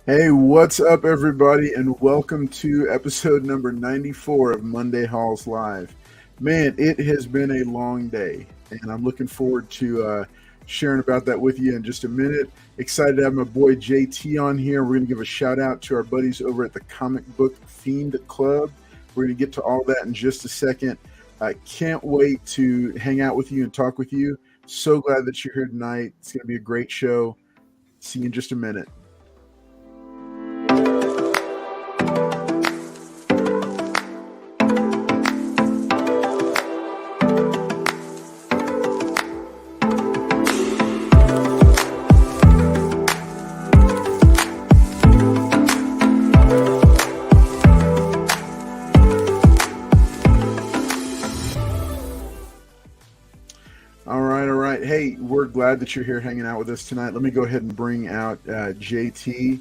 Hey, what's up, everybody, and welcome to episode number 94 of Monday Halls Live. Man, it has been a long day, and I'm looking forward to sharing about that with you in just a minute. Excited to have my boy JT on here. We're going to give a shout out to our buddies over at the Comic Book Fiend Club. We're going to get to all that in just a second. I can't wait to hang out with you and talk with you. So glad that you're here tonight. It's going to be a great show. See you in just a minute. All right. Hey, we're glad that you're here hanging out with us tonight. Let me go ahead and bring out JT.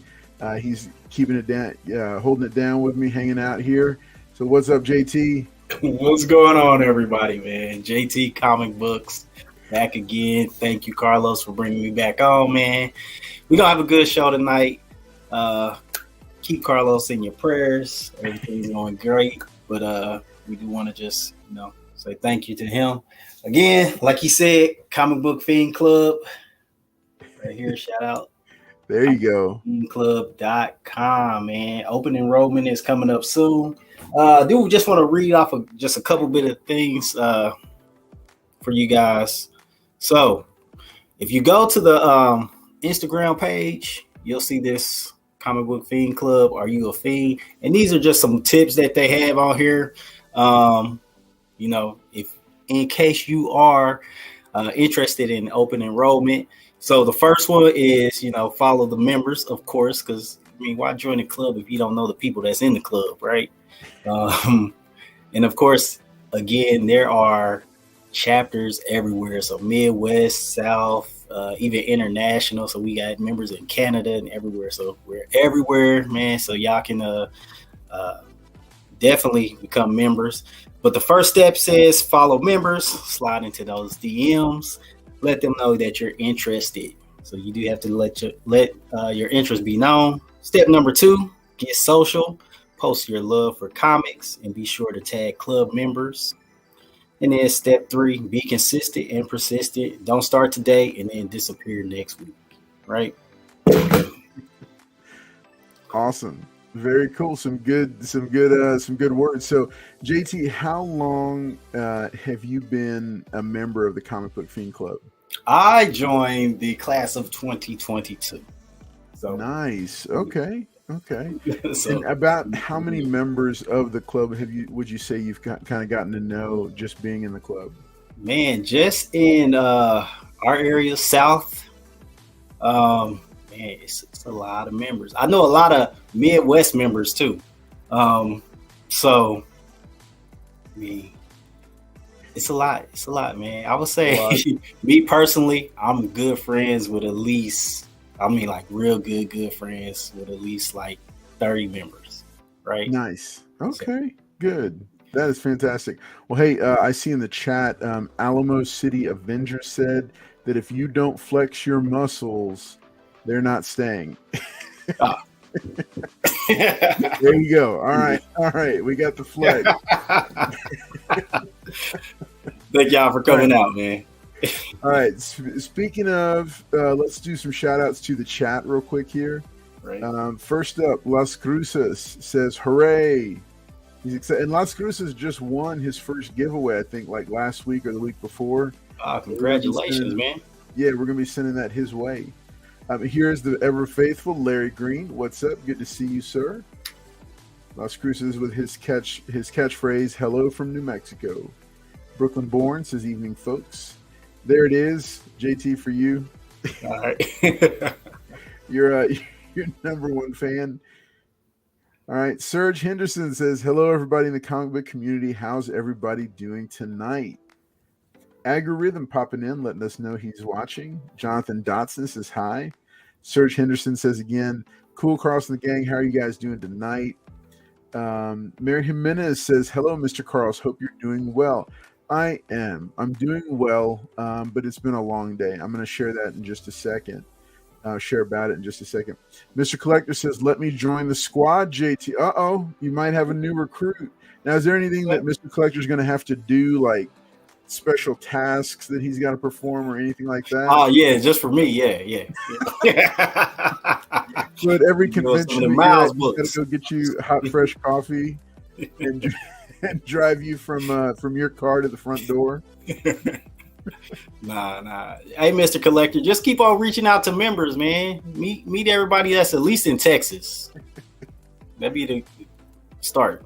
He's keeping it down, holding it down with me, hanging out here. So, what's up, JT? What's going on, everybody, man? JT Comic Books back again. Thank you, Carlos, for bringing me back on, man. We're going to have a good show tonight. Keep Carlos in your prayers. Everything's going great. But we do want to just, say thank you to him. Again, like he said, Comic Book Fiend Club. Right here, shout out. There you go. Fiendclub.com, man. Open enrollment is coming up soon. We just want to read off of just a couple bit of things for you guys. So, if you go to the Instagram page, you'll see this Comic Book Fiend Club. Are you a fiend? And these are just some tips that they have on here. If in case you are interested in open enrollment. So the first one is, follow the members, of course, because why join the club if you don't know the people that's in the club, right? And of course, again, there are chapters everywhere. So Midwest, South, even international. So we got members in Canada and everywhere. So we're everywhere, man. So y'all can definitely become members. But the first step says follow members, slide into those DMs, let them know that you're interested. So you do have to let your interest be known. Step number 2, get social. Post your love for comics and be sure to tag club members. And then step 3, be consistent and persistent. Don't start today and then disappear next week, right? Awesome. Very cool. Some good words. So, JT, how long have you been a member of the Comic Book Fiend Club? I joined the class of 2022. So nice. Okay. So, and about how many members of the club would you say you've kind of gotten to know just being in the club? Man, just in our area, South, it's a lot of members. I know a lot of Midwest members too. It's a lot, man. I would say me personally, I'm good friends with at least, real good friends with at least 30 members, right? Nice. Okay, good. That is fantastic. Well, hey, I see in the chat, Alamo City Avenger said that if you don't flex your muscles, they're not staying. There you go. All right. We got the flex. Thank y'all for coming out, man. All right. Speaking of, let's do some shout outs to the chat real quick here. Right. First up, Las Cruces says, hooray. He's excited. And Las Cruces just won his first giveaway, I think, last week or the week before. Congratulations, man. Yeah, we're going to be sending that his way. Here's the ever faithful Larry Green. What's up? Good to see you, sir. Las Cruces with his catchphrase, hello from New Mexico. Brooklyn Born says, evening, folks. There it is, JT, for you. All right. You're number one fan. All right. Serge Henderson says, hello, everybody in the comic book community. How's everybody doing tonight? Algorithm popping in, letting us know he's watching. Jonathan Dotson says hi. Serge Henderson says again, cool, Carlos and the gang. How are you guys doing tonight? Mary Jimenez says, hello, Mr. Carlos. Hope you're doing well. I am. I'm doing well, but it's been a long day. I'm going to share that in just a second. share about it in just a second. Mr. Collector says, "Let me join the squad, JT." You might have a new recruit. Now, is there anything that Mr. Collector is going to have to do, like special tasks that he's got to perform or anything like that? Oh yeah, just for me. Yeah. But every convention the that Miles you're at, books. gotta go get you hot, fresh coffee and drive you from your car to the front door. Nah. Hey, Mr. Collector, just keep on reaching out to members, man. Meet everybody that's at least in Texas. That'd be the start.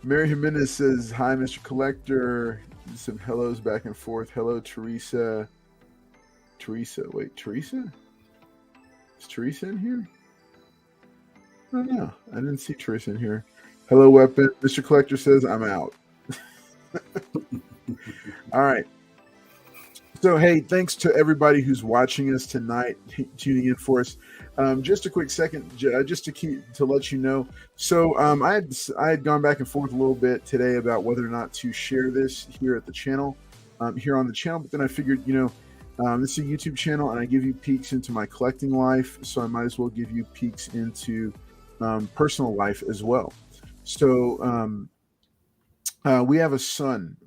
Mary Jimenez says, "Hi, Mr. Collector." Some hellos back and forth. Hello, Teresa. Wait, Teresa? Is Teresa in here? I don't know. I didn't see Teresa in here. Hello, Weapon. Mr. Collector says, "I'm out." All right. So, hey, thanks to everybody who's watching us tonight, tuning in for us. Just a quick second, just to let you know. So, I had gone back and forth a little bit today about whether or not to share this here at the channel, here on the channel. But then I figured, this is a YouTube channel, and I give you peeks into my collecting life, so I might as well give you peeks into personal life as well. So, we have a son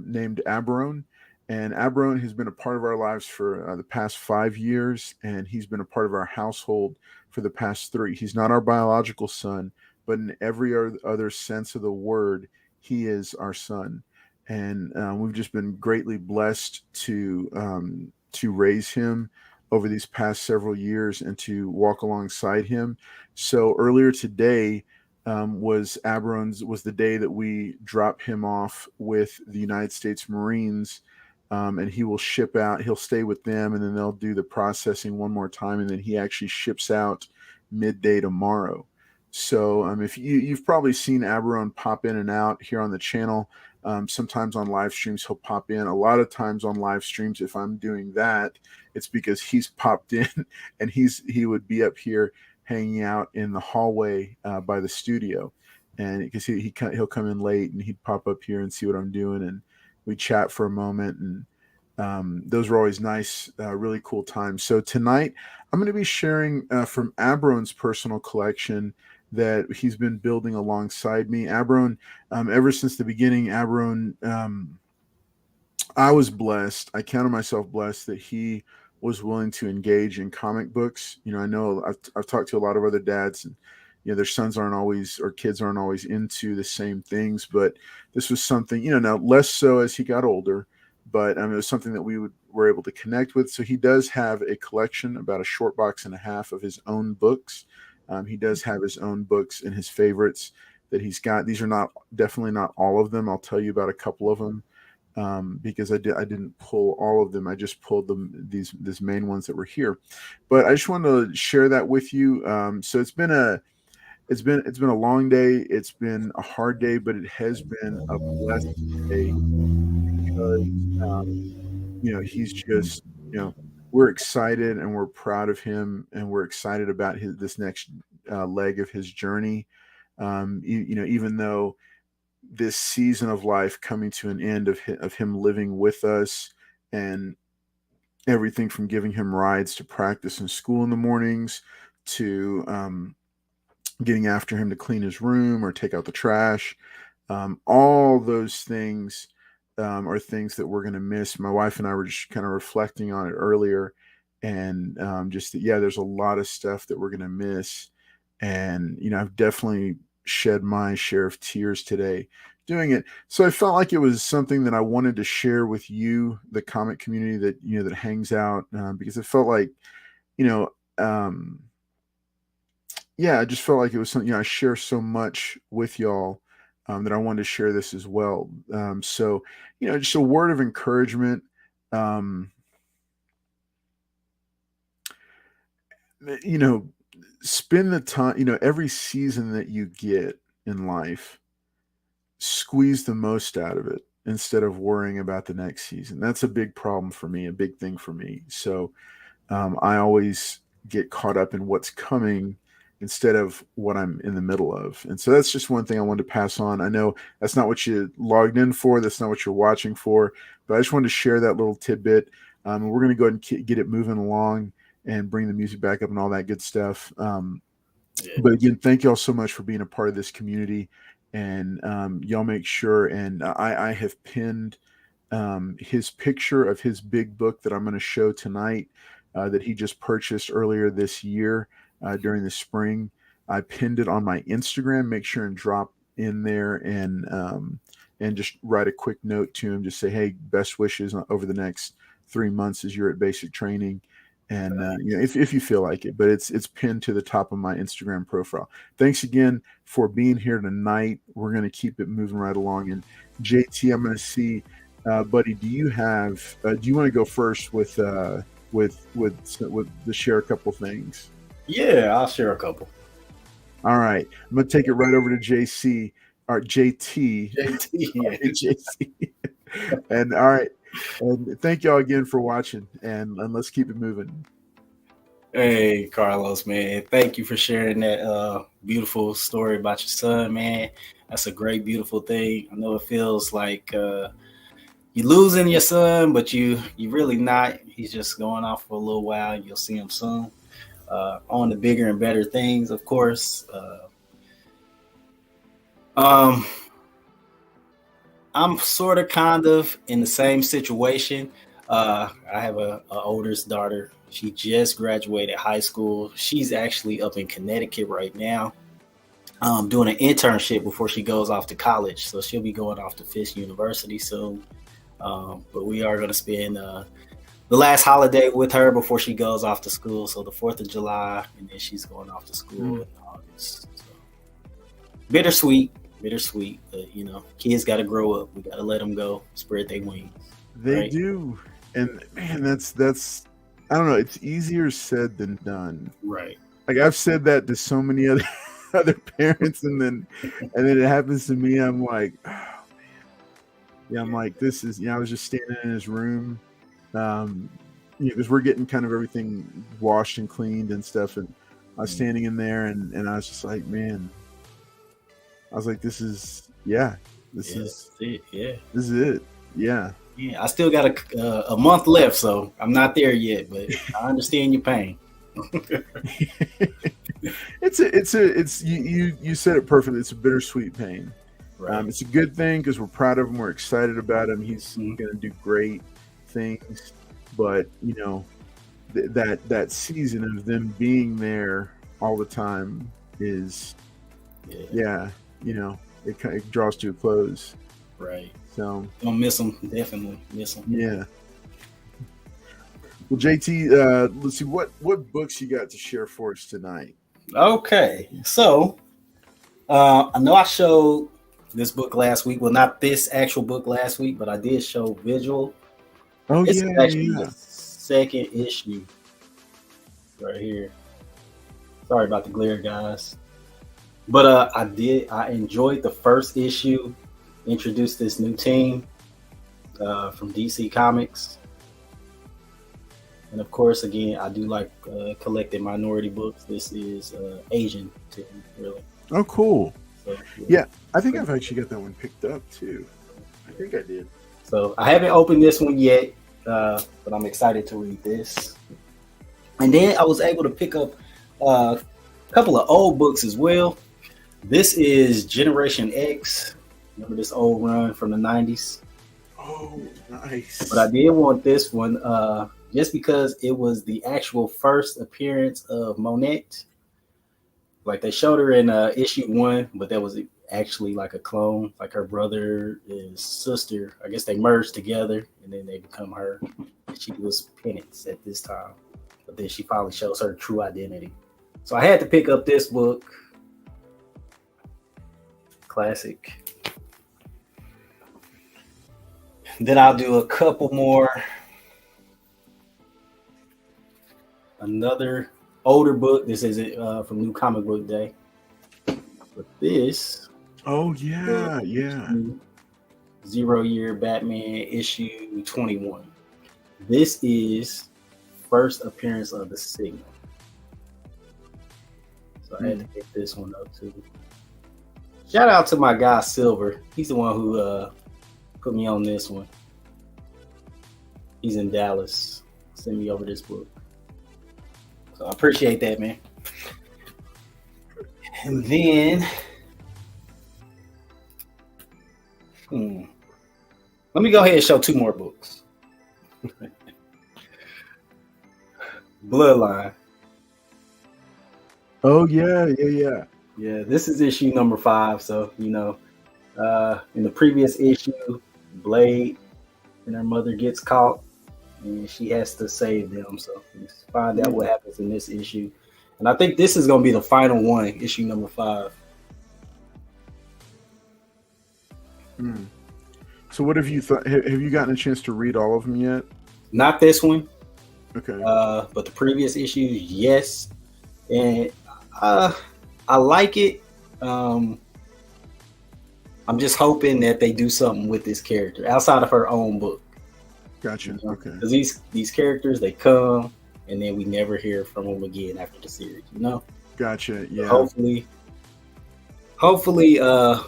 named Aberon. And Aberon has been a part of our lives for the past 5 years, and he's been a part of our household for the past 3. He's not our biological son, but in every other sense of the word, he is our son. And we've just been greatly blessed to raise him over these past several years and to walk alongside him. So earlier today was the day that we drop him off with the United States Marines. And he will ship out. He'll stay with them, and then they'll do the processing one more time, and then he actually ships out midday tomorrow. So if you've probably seen Aberon pop in and out here on the channel, sometimes on live streams he'll pop in. A lot of times on live streams, if I'm doing that, it's because he's popped in, and he would be up here hanging out in the hallway by the studio, and because he'll come in late and he'd pop up here and see what I'm doing, and we chat for a moment, and those were always nice, really cool times. So tonight, I'm going to be sharing from Aberon's personal collection that he's been building alongside me. Aberon, ever since the beginning, Aberon, I was blessed. I counted myself blessed that he was willing to engage in comic books. I know I've talked to a lot of other dads, and their sons aren't always, or kids aren't always into the same things, but this was something, now less so as he got older, but it was something that we were able to connect with. So he does have a collection, about a short box and a half of his own books. He does have his own books and his favorites that he's got. These are definitely not all of them. I'll tell you about a couple of them because I didn't pull all of them. I just pulled these main ones that were here. But I just wanted to share that with you. So it's been a long day. It's been a hard day, but it has been a blessed day because he's just we're excited and we're proud of him, and we're excited about this next leg of his journey. Even though this season of life coming to an end of him living with us, and everything from giving him rides to practice and school in the mornings to getting after him to clean his room or take out the trash. All those things are things that we're going to miss. My wife and I were just kind of reflecting on it earlier, and there's a lot of stuff that we're going to miss. And, I've definitely shed my share of tears today doing it. So I felt like it was something that I wanted to share with you, the comic community that, that hangs out, because it felt like, I just felt like it was something, I share so much with y'all that I wanted to share this as well. So, just a word of encouragement. Spend the time, every season that you get in life, squeeze the most out of it instead of worrying about the next season. That's a big problem for me, a big thing for me. So I always get caught up in what's coming instead of what I'm in the middle of. And so that's just one thing I wanted to pass on. I know that's not what you logged in for. That's not what you're watching for, but I just wanted to share that little tidbit. We're going to go ahead and get it moving along. and bring the music back up and all that good stuff. Yeah. But again, thank y'all so much for being a part of this community, and y'all make sure. And I have pinned his picture of his big book that I'm going to show tonight that he just purchased earlier this year during the spring. I pinned it on my Instagram. Make sure and drop in there and just write a quick note to him. Just say, hey, best wishes over the next 3 months as you're at basic training. And if you feel like it, but it's pinned to the top of my Instagram profile. Thanks again for being here tonight. We're going to keep it moving right along. And JT, I'm going to see, buddy, do you have? Do you want to go first with the share a couple things? Yeah, I'll share a couple. All right, I'm going to take it right over to JC or JT. Yeah. JC. And all right. And thank y'all again for watching, and let's keep it moving. Hey, Carlos, man. Thank you for sharing that beautiful story about your son, man. That's a great, beautiful thing. I know it feels like you're losing your son, but you really not. He's just going off for a little while. You'll see him soon on the bigger and better things, of course. I'm sort of kind of in the same situation. I have a oldest daughter. She just graduated high school. She's actually up in Connecticut right now, doing an internship before she goes off to college. So she'll be going off to Fisk University soon. But we are going to spend the last holiday with her before she goes off to school. So the 4th of July, and then she's going off to school in August. So, bittersweet, but kids got to grow up. We got to let them go, spread their wings. They right? do, and man, that's I don't know. It's easier said than done. Right. Like I've said that to so many other parents, and then it happens to me. I'm like, oh man, yeah. I'm like, this is. I was just standing in his room, because we're getting kind of everything washed and cleaned and stuff, and I was standing in there, and I was just like, man. I was like, this is it. Yeah. This is it. Yeah. Yeah. I still got a month left, so I'm not there yet, but I understand your pain. You said it perfectly. It's a bittersweet pain. Right. It's a good thing because we're proud of him. We're excited about him. He's going to do great things, but that season of them being there all the time is, it draws to a close. Right. So don't miss them. Definitely miss them. Yeah. Well, JT, let's see what books you got to share for us tonight. Okay, so I know I showed this book last week. Well, not this actual book last week, but I did show Visual. Oh, it's yeah, actually the second issue right here. Sorry about the glare, guys. But I enjoyed the first issue. Introduced this new team from DC Comics. And of course, again, I do like collecting minority books. This is Asian team, really. Oh, cool. So, yeah, I think I've actually got that one picked up too. I think I did. So I haven't opened this one yet, but I'm excited to read this. And then I was able to pick up a couple of old books as well. This is Generation X. Remember this old run from the 90s? Oh, nice. But I did want this one just because it was the actual first appearance of Monette. Like they showed her in issue 1, but that was actually like a clone. Like her brother, his sister, I guess they merged together and then they become her. She was Penance at this time. But then she finally shows her true identity. So I had to pick up this book. Classic. Then I'll do a couple more. Another older book. This isn't from New Comic Book Day. But this. Oh, yeah. 0 Year Batman issue 21. This is first appearance of the Signal. So I had to pick this one up too. Shout out to my guy Silver. He's the one who put me on this one. He's in Dallas. Send me over this book. So I appreciate that, man. And then, let me go ahead and show 2 more books. Bloodline. Oh yeah. Yeah, this is issue number 5. So, in the previous issue, Blade and her mother gets caught and she has to save them. So let's find out what happens in this issue. And I think this is going to be the final one, issue number 5. So what have you thought? Have you gotten a chance to read all of them yet? Not this one. Okay. But the previous issues, yes. And I like it. I'm just hoping that they do something with this character outside of her own book. Gotcha. Okay. Because these characters, they come and then we never hear from them again after the series. Gotcha. Yeah. Hopefully,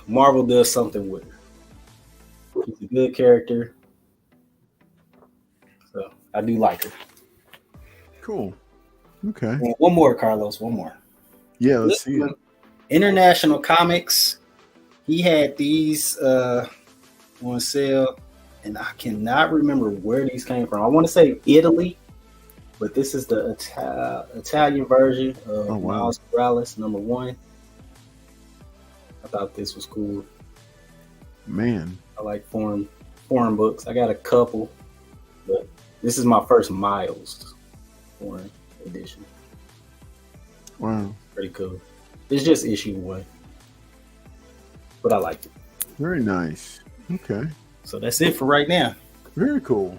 Marvel does something with her. She's a good character, so I do like her. Cool. Okay. And one more, Carlos. One more. Yeah, let's see it. International Comics. He had these on sale, and I cannot remember where these came from. I want to say Italy, but this is the Italian version of Miles Morales #1. I thought this was cool. Man, I like foreign books. I got a couple, but this is my first Miles foreign edition. Wow. Pretty cool. It's just issue 1, but I liked it. Very nice. Okay. So that's it for right now. Very cool.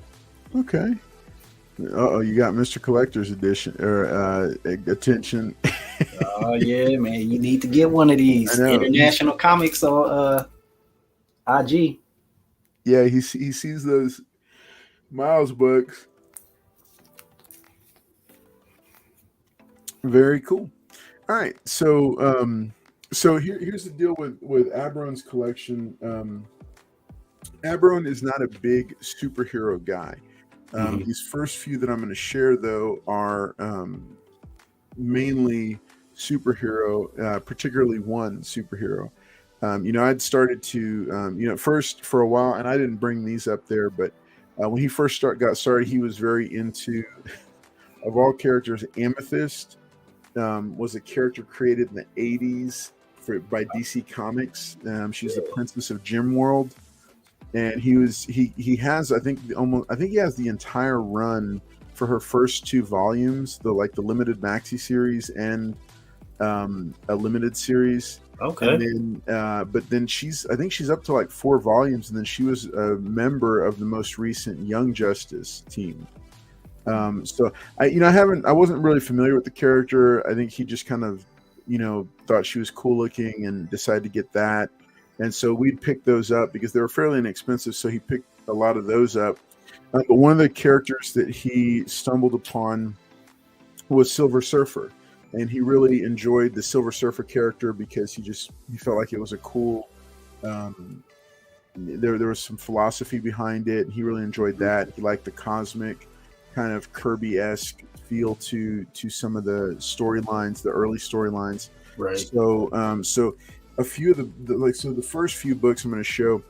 Okay. You got Mr. Collector's edition or attention. Oh yeah, man! You need to get one of these International Comics on IG. Yeah, he sees those Miles books. Very cool. All right, so here's the deal with Abron's collection. Abron is not a big superhero guy. These first few that I'm going to share, though, are mainly superhero, particularly one superhero. I'd started to, first for a while, and I didn't bring these up there, but when he first got started, he was very into, of all characters, Amethyst was a character created in the 80s by DC Comics. She's the Princess of Gemworld. And he has I think he has the entire run for her first 2 volumes, the limited maxi series and a limited series. Okay. And then but then I think she's up to 4 volumes, and then she was a member of the most recent Young Justice team. So I wasn't really familiar with the character. I think he just kind of thought she was cool looking and decided to get that. And so we'd pick those up because they were fairly inexpensive. So he picked a lot of those up. But one of the characters that he stumbled upon was Silver Surfer. And he really enjoyed the Silver Surfer character because he felt like it was a cool, there was some philosophy behind it. And he really enjoyed that. He liked the cosmic kind of Kirby-esque feel to some of the storylines, the early storylines. Right. So a few of the first few books I'm going to show,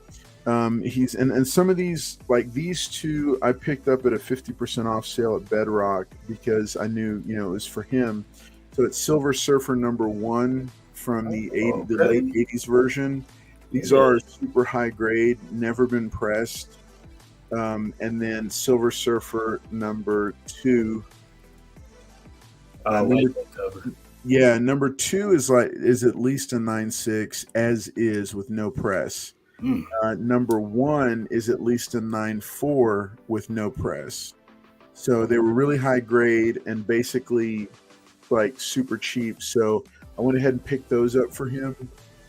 he's and some of these, like these 2, I picked up at a 50% off sale at Bedrock because I knew it was for him. So it's Silver Surfer #1 from the late 80s version. These are super high grade, never been pressed. And then Silver Surfer #2. I like that cover. Yeah, #2 is at least a 9.6 as is with no press. #1 is at least a 9.4 with no press. So they were really high grade and basically super cheap. So I went ahead and picked those up for him.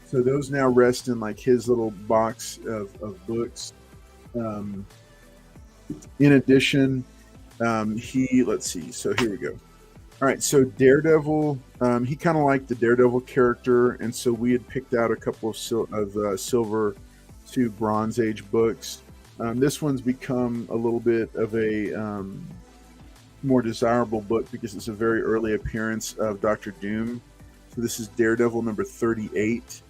So those now rest in his little box of books. In addition, let's see. So here we go. All right, so Daredevil, he kind of liked the Daredevil character, and so we had picked out a couple of Silver to Bronze Age books. This one's become a little bit of a, more desirable book because it's a very early appearance of Dr. Doom. So this is Daredevil number 38.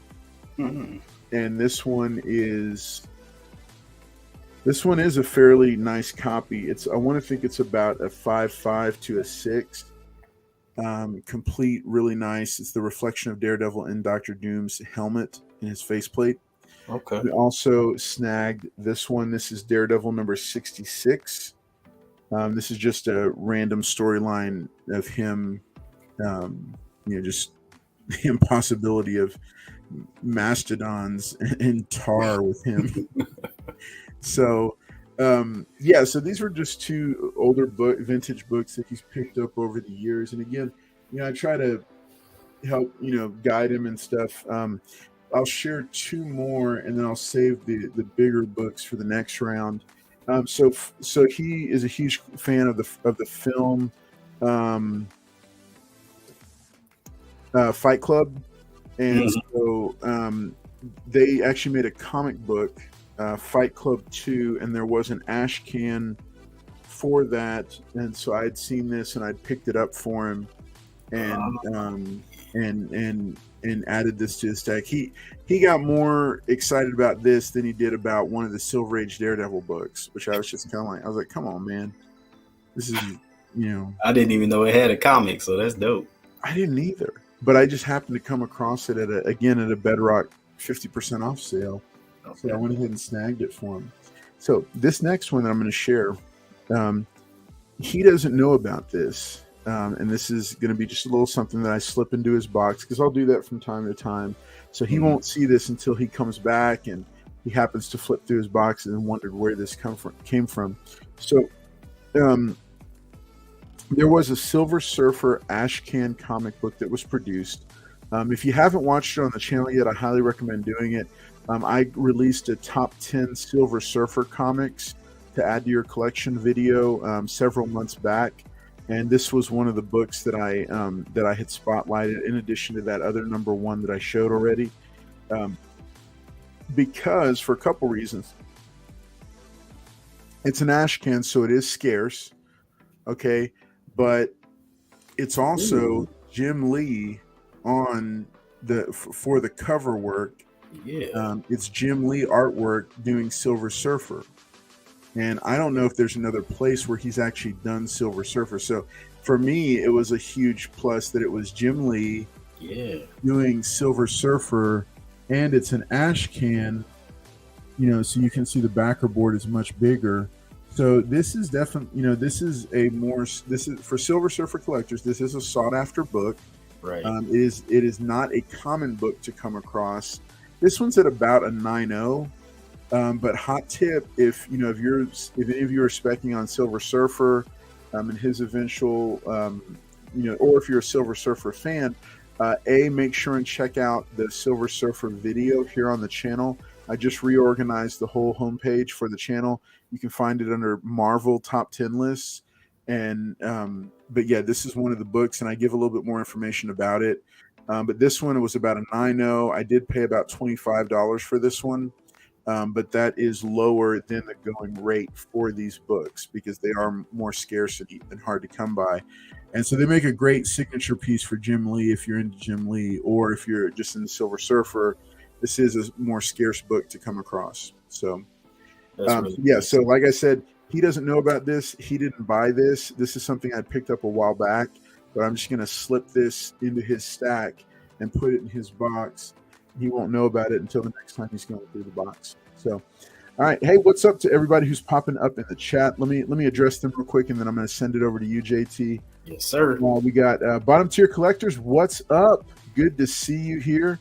Mm-hmm. And this one is a fairly nice copy. I want to think it's about a 5.5 to a 6. Complete, really nice. It's the reflection of Daredevil in Dr. Doom's helmet and his faceplate. Okay. We also snagged this one. This is Daredevil number 66. This is just a random storyline of him, just the impossibility of mastodons and tar with him. So, so these were just two older vintage books that he's picked up over the years. And again, I try to help, guide him and stuff. I'll share two more, and then I'll save the bigger books for the next round. So he is a huge fan of the film Fight Club, and so they actually made a comic book, Fight Club 2, and there was an ash can for that, and so I'd seen this and I'd picked it up for him, and added this to his stack. He got more excited about this than he did about one of the Silver Age Daredevil books, which I was just kind of like, I was like, come on, man, this is I didn't even know it had a comic, so that's dope. I didn't either, but I just happened to come across it at a Bedrock 50% off sale. Okay. So I went ahead and snagged it for him. So this next one that I'm going to share, he doesn't know about this. And this is going to be just a little something that I slip into his box because I'll do that from time to time. So he won't see this until he comes back and he happens to flip through his box and wondered where this came from. So there was a Silver Surfer Ash Can comic book that was produced. If you haven't watched it on the channel yet, I highly recommend doing it. I released a top 10 Silver Surfer comics to add to your collection video several months back. And this was one of the books that I had spotlighted in addition to that other number one that I showed already. Because for a couple reasons. It's an ash can, so it is scarce. Okay. But it's also Jim Lee on for the cover work. Yeah. It's Jim Lee artwork doing Silver Surfer. And I don't know if there's another place where he's actually done Silver Surfer. So for me, it was a huge plus that it was Jim Lee doing Silver Surfer, and it's an ash can, so you can see the backer board is much bigger. So this is definitely, this is for Silver Surfer collectors. This is a sought after book. Right. It is not a common book to come across. This one's at about a 9.0. But hot tip, if any of you are specking on Silver Surfer and his eventual, or if you're a Silver Surfer fan, make sure and check out the Silver Surfer video here on the channel. I just reorganized the whole homepage for the channel. You can find it under Marvel Top 10 lists. And but yeah, this is one of the books, and I give a little bit more information about it. But this one, it was about a 9.0. I did pay about $25 for this one. But that is lower than the going rate for these books because they are more scarce and hard to come by. And so they make a great signature piece for Jim Lee if you're into Jim Lee, or if you're just in the Silver Surfer, this is a more scarce book to come across. So, so like I said, he doesn't know about this. He didn't buy this. This is something I picked up a while back, but I'm just going to slip this into his stack and put it in his box. He won't know about it until the next time he's going through the box. So, all right. Hey, what's up to everybody who's popping up in the chat? Let me address them real quick, and then I'm going to send it over to you, JT. Yes, sir. We got Bottom Tier Collectors. What's up? Good to see you here.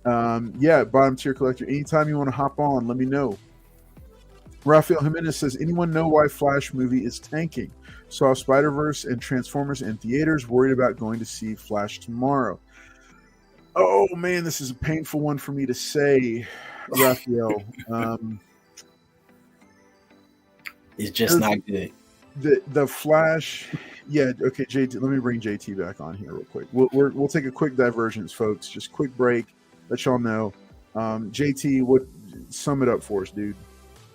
Bottom Tier Collector. Anytime you want to hop on, let me know. Rafael Jimenez says, anyone know why Flash movie is tanking? Saw Spider-Verse and Transformers in theaters. Worried about going to see Flash tomorrow. Oh man, this is a painful one for me to say, Raphael. It's just not good. The Flash, yeah. Okay, JT. Let me bring JT back on here real quick. We'll take a quick divergence, folks. Just quick break. Let y'all know. JT, sum it up for us, dude.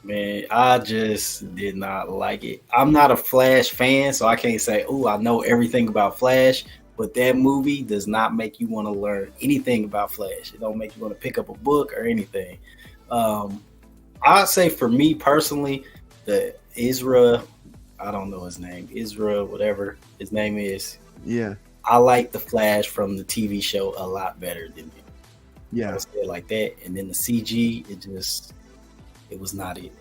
Man, I just did not like it. I'm not a Flash fan, so I can't say, oh, I know everything about Flash. But that movie does not make you want to learn anything about Flash. It don't make you want to pick up a book or anything. Um, I'd say for me personally, the Isra, I don't know his name, Isra, whatever his name is. Yeah. I like the Flash from the TV show a lot better than it. Yeah. I say it like that. And then the CG, it was not it.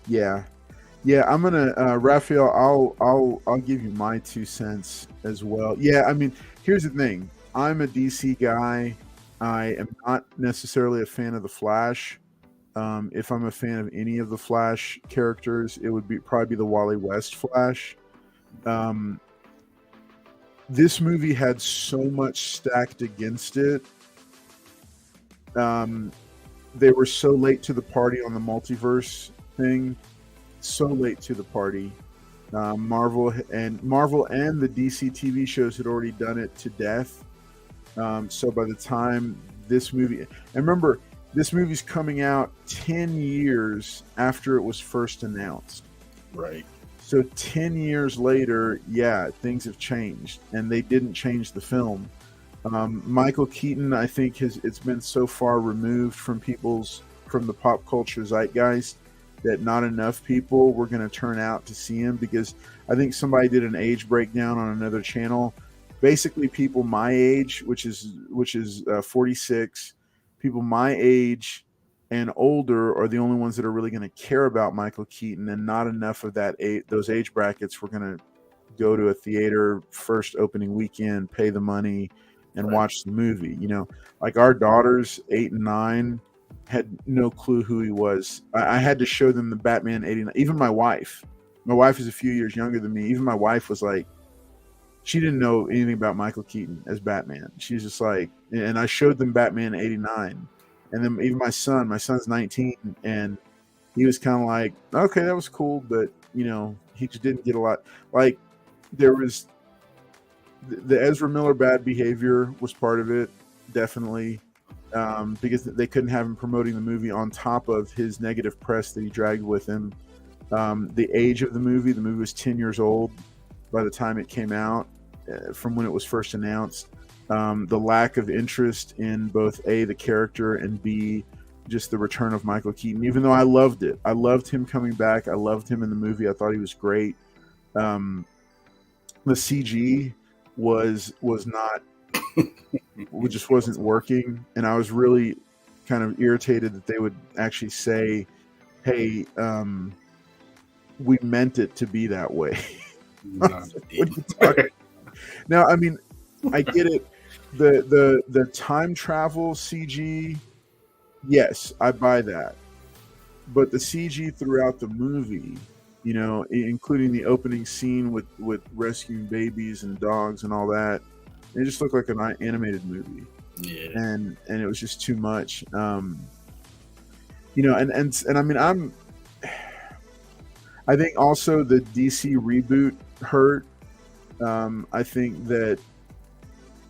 Yeah. Yeah, I'm gonna Raphael. I'll give you my 2 cents as well. Yeah, I mean, here's the thing. I'm a DC guy. I am not necessarily a fan of the Flash. If I'm a fan of any of the Flash characters, it would probably be the Wally West Flash. This movie had so much stacked against it. They were so late to the party on the multiverse thing. So late to the party. Marvel and the DC TV shows had already done it to death. So by the time this movie, and remember, this movie's coming out 10 years after it was first announced. Right. So 10 years later, yeah, things have changed, and they didn't change the film. Michael Keaton, I think, it's been so far removed from the pop culture zeitgeist that not enough people were going to turn out to see him, because I think somebody did an age breakdown on another channel. Basically, people my age, which is 46, people my age and older are the only ones that are really going to care about Michael Keaton, and not enough of those age brackets were going to go to a theater first opening weekend, pay the money, and watch the movie. You know, like our daughters, 8 and 9, had no clue who he was. I had to show them the Batman 89. Even my wife is a few years younger than me. Even my wife was like, she didn't know anything about Michael Keaton as Batman. She's just like, and I showed them Batman 89. And then even my son's 19, and he was kind of like, okay, that was cool, but you know, he just didn't get a lot. Like, there was the Ezra Miller bad behavior was part of it, definitely, because they couldn't have him promoting the movie on top of his negative press that he dragged with him. The age of the movie was 10 years old by the time it came out, from when it was first announced. The lack of interest in both A, the character, and B, just the return of Michael Keaton, even though I loved it. I loved him coming back. I loved him in the movie. I thought he was great. The CG was not, it just wasn't working. And I was really kind of irritated that they would actually say, hey, we meant it to be that way. Now, I mean, I get it. The time travel CG, yes, I buy that. But the CG throughout the movie, you know, including the opening scene with rescuing babies and dogs and all that, it just looked like an animated movie. Yeah. And it was just too much. You know, and I mean, I think also the DC reboot hurt. I think that,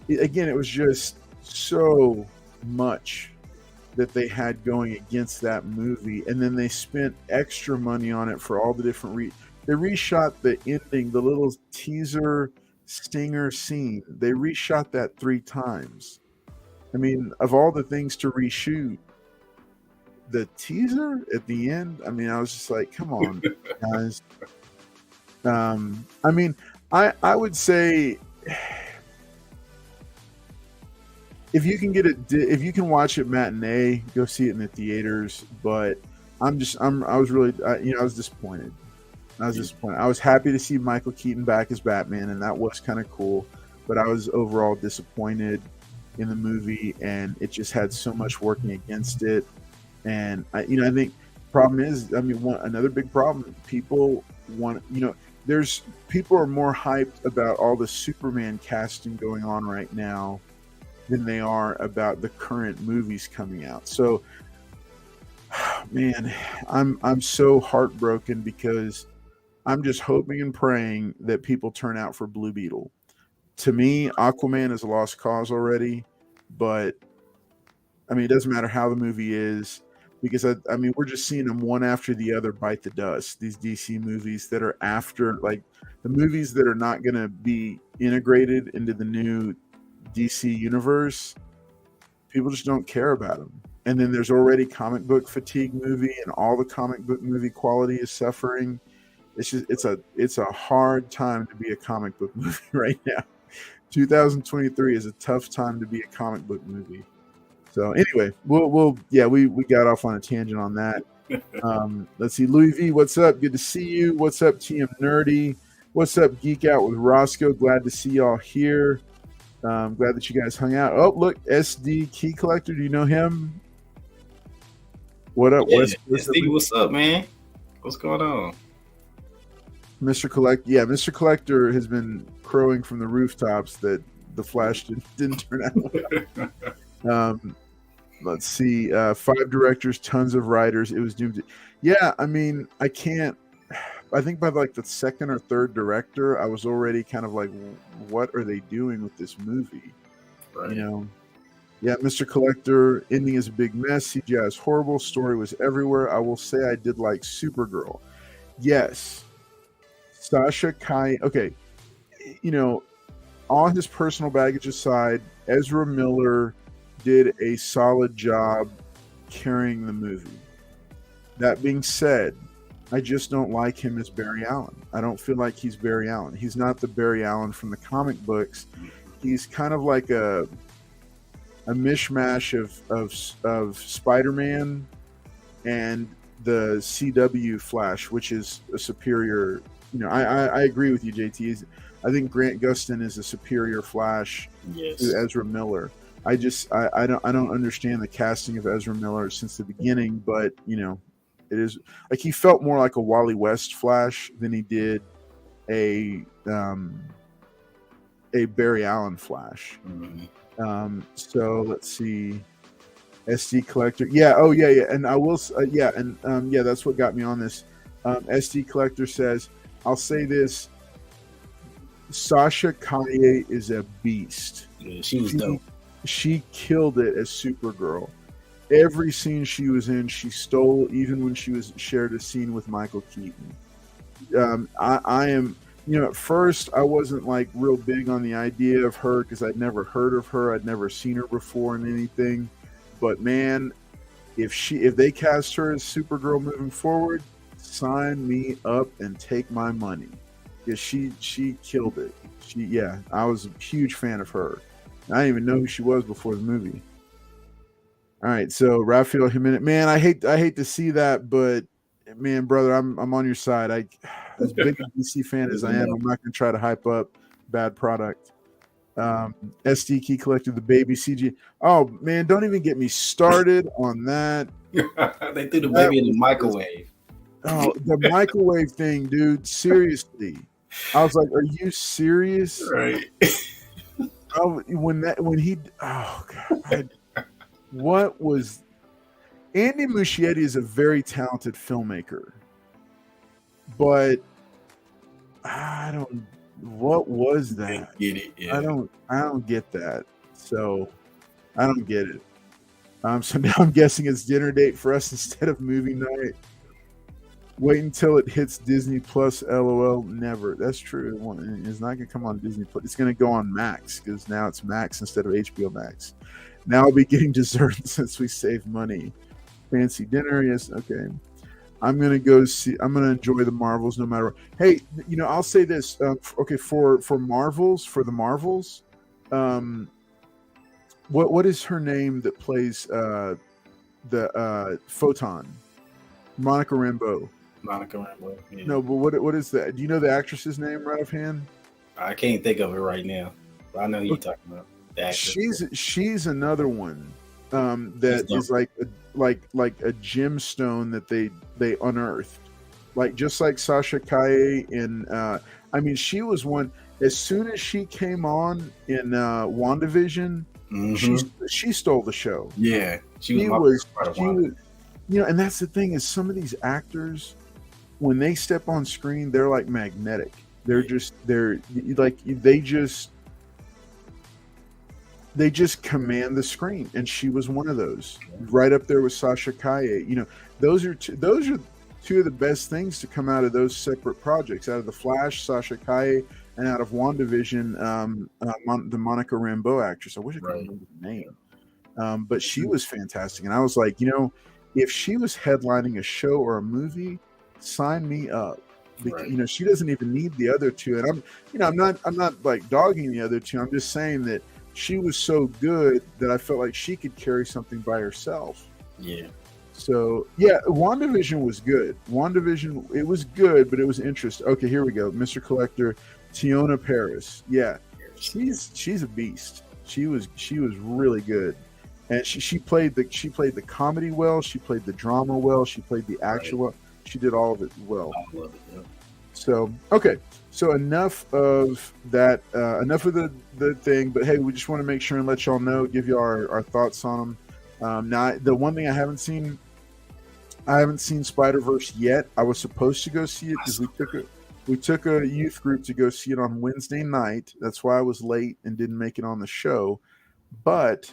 again, it was just so much that they had going against that movie, and then they spent extra money on it for all the different they reshot the ending, the little teaser stinger scene. They reshot that 3 times. I mean, of all the things to reshoot, the teaser at the end, I mean, I was just like, come on, guys. I mean, I would say, if you can if you can watch it matinee, go see it in the theaters. But I was really, I was disappointed. I was happy to see Michael Keaton back as Batman, and that was kind of cool. But I was overall disappointed in the movie, and it just had so much working against it. And I think the problem is, I mean, another big problem, people want, people are more hyped about all the Superman casting going on right now than they are about the current movies coming out. So, man, I'm so heartbroken, because I'm just hoping and praying that people turn out for Blue Beetle. To me, Aquaman is a lost cause already, but I mean, it doesn't matter how the movie is. because I mean, we're just seeing them one after the other bite the dust. These DC movies that are after, like the movies that are not going to be integrated into the new DC universe, people just don't care about them. And then there's already comic book fatigue movie, and all the comic book movie quality is suffering. It's a hard time to be a comic book movie right now. 2023 is a tough time to be a comic book movie. So anyway, we got off on a tangent on that. Let's see, Louis V, what's up? Good to see you. What's up, TM Nerdy? What's up, Geek Out with Roscoe? Glad to see y'all here. Glad that you guys hung out. Oh, look, SD Key Collector. Do you know him? What up, yeah, SD? What's up, man? What's going on? Mr. Mr. Collector has been crowing from the rooftops that the Flash didn't turn out. Let's see. 5 directors, tons of writers. It was doomed. Yeah, I mean, I think by like the 2nd or 3rd director, I was already kind of like, what are they doing with this movie? Right. You know? Yeah, Mr. Collector, ending is a big mess. CGI is horrible. Story was everywhere. I will say I did like Supergirl. Yes. Sasha Kai. Okay. You know, all his personal baggage aside, Ezra Miller did a solid job carrying the movie. That being said, I just don't like him as Barry Allen. I don't feel like he's Barry Allen. He's not the Barry Allen from the comic books. He's kind of like a mishmash of Spider-Man and the CW Flash, which is a superior. You know, I agree with you, JT. I think Grant Gustin is a superior Flash to Ezra Miller. I don't understand the casting of Ezra Miller since the beginning, but you know, it is like he felt more like a Wally West Flash than he did a Barry Allen Flash. Mm-hmm. So let's see, SD Collector. Yeah. Oh yeah. And I will. That's what got me on this. SD Collector says, I'll say this. Sasha Kaye is a beast. Yeah, she was dope. She killed it as Supergirl. Every scene she was in, she stole, even when she shared a scene with Michael Keaton. I am, you know, at first I wasn't like real big on the idea of her because I'd never heard of her. I'd never seen her before in anything. But man, if they cast her as Supergirl moving forward, sign me up and take my money. Because she killed it. I was a huge fan of her. I didn't even know who she was before the movie. All right, so Raphael Jimenez, man, I hate to see that, but man, brother, I'm on your side. As big a DC fan as I am, I'm not going to try to hype up bad product. SD Key Collector, the baby CG. Oh man, don't even get me started on that. They threw the baby in the microwave. Oh, the microwave thing, dude. Seriously, I was like, "Are you serious?" Right. God, what was Andy Muschietti is a very talented filmmaker, but what was that? Get it? Yeah. I don't get that. So I don't get it. So now I'm guessing it's dinner date for us instead of movie night. Wait until it hits Disney Plus. LOL. Never. That's true. It's not going to come on Disney Plus. It's going to go on Max because now it's Max instead of HBO Max. Now I'll be getting dessert since we save money. Fancy dinner. Yes. Okay. I'm going to go see. I'm going to enjoy the Marvels no matter what. Hey, you know, I'll say this. Okay. For Marvels, for the Marvels, what is her name that plays the Photon? Monica Rambeau. Yeah. No, but what is that? Do you know the actress's name right offhand? I can't think of it right now. But I know who you're talking about. The actress. She's another one that is like a gemstone that they unearthed, like just like Sasha Kaye in. I mean, she was one. As soon as she came on in WandaVision, she stole the show. Yeah, she was. You know, and that's the thing is some of these actors, when they step on screen, they're like magnetic. They just they just command the screen, and she was one of those, right up there with Sasha Kaye. You know, those are two of the best things to come out of those separate projects, out of the Flash, Sasha Kaye, and out of WandaVision, the Monica Rambeau actress. I wish I could remember the name, but she was fantastic, and I was like, you know, if she was headlining a show or a movie, sign me up. Because, you know, she doesn't even need the other two, and I'm not like dogging the other two. I'm just saying that she was so good that I felt like she could carry something by herself. Yeah. So yeah, WandaVision was good. WandaVision, it was good, but it was interesting. Okay, here we go. Mr. Collector, Tiona Paris. Yeah, she's a beast. She was really good, and she played the comedy well. She played the drama well. She played the action well. She did all of it well. I love it. Yeah. So okay, so enough of that. Enough of the thing. But hey, we just want to make sure and let y'all know, give you our thoughts on them. Now, the one thing I haven't seen Spider-Verse yet. I was supposed to go see it because we took a youth group to go see it on Wednesday night. That's why I was late and didn't make it on the show. But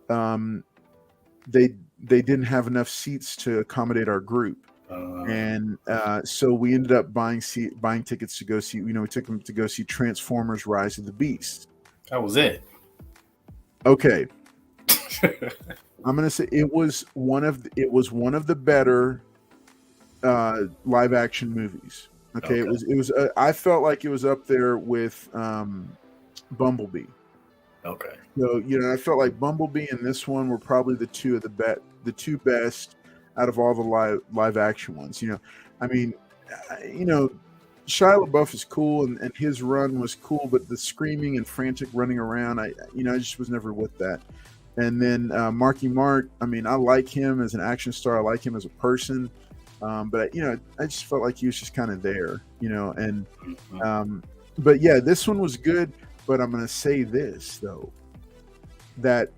they didn't have enough seats to accommodate our group. And so we ended up buying tickets to go see. You know, we took them to go see Transformers: Rise of the Beast. That was it. Okay, I'm gonna say it was one of the better live action movies. Okay, it was. I felt like it was up there with Bumblebee. Okay. So you know, I felt like Bumblebee and this one were probably the two best out of all the live action ones. You know, I mean, you know, Shia LaBeouf is cool and his run was cool, but the screaming and frantic running around, I just was never with that. And then Marky Mark, I mean, I like him as an action star. I like him as a person. But you know, I just felt like he was just kind of there, you know, and but yeah, this one was good. But I'm going to say this though, that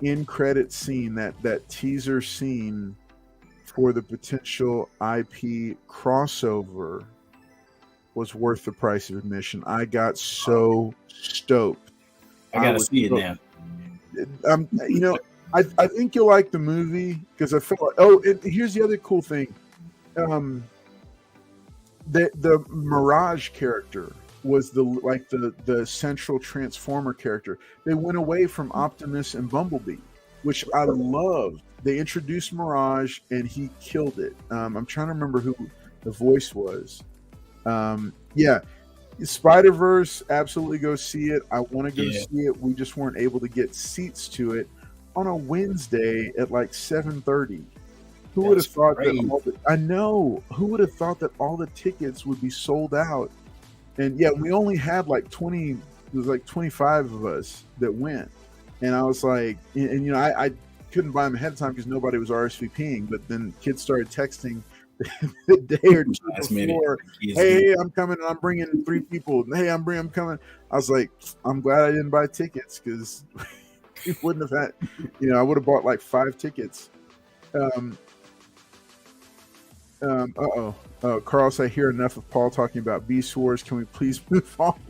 in credit scene, that teaser scene for the potential IP crossover was worth the price of admission. I got so stoked. I gotta see it now. You know, I think you'll like the movie because I feel like. Here's the other cool thing. The Mirage character was the central Transformer character. They went away from Optimus and Bumblebee, which I loved. They introduced Mirage and he killed it. I'm trying to remember who the voice was. Yeah, Spider-Verse, absolutely go see it. I want to go see it. We just weren't able to get seats to it on a Wednesday at like 7:30. Who would have thought that? I know. Who would have thought that all the tickets would be sold out? And yeah, we only had like 20. It was like 25 of us that went, and I was like, and you know, I couldn't buy them ahead of time because nobody was RSVPing. But then kids started texting the day or two before. Hey, I'm coming. I'm bringing 3 people. Hey, I'm coming. I was like, I'm glad I didn't buy tickets because we wouldn't have had. You know, I would have bought like 5 tickets. Carlos, I hear enough of Paul talking about Beast Wars. Can we please move on?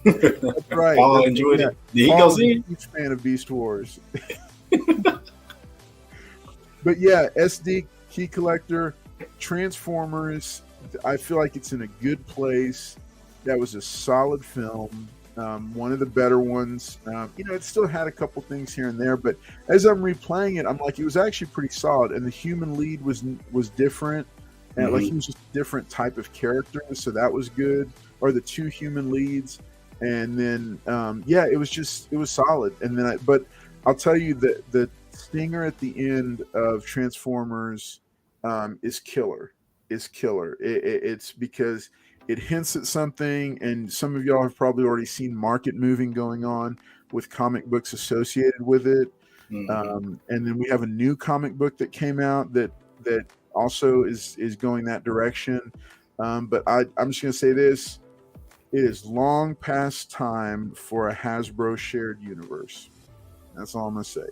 That's right. Paul enjoyed it. Did he go see it? Huge fan of Beast Wars. But yeah, SD Key Collector, Transformers. I feel like it's in a good place. That was a solid film. One of the better ones. You know, it still had a couple things here and there, but as I'm replaying it, I'm like, it was actually pretty solid. And the human lead was different, and like he was just a different type of character, so that was good. Or the 2 human leads, and then yeah, it was solid. And then, but I'll tell you that the stinger at the end of Transformers is killer. It's because it hints at something, and some of y'all have probably already seen market moving going on with comic books associated with it. And then we have a new comic book that came out that also is going that direction. But I'm just going to say this. It is long past time for a Hasbro shared universe. That's all I'm going to say.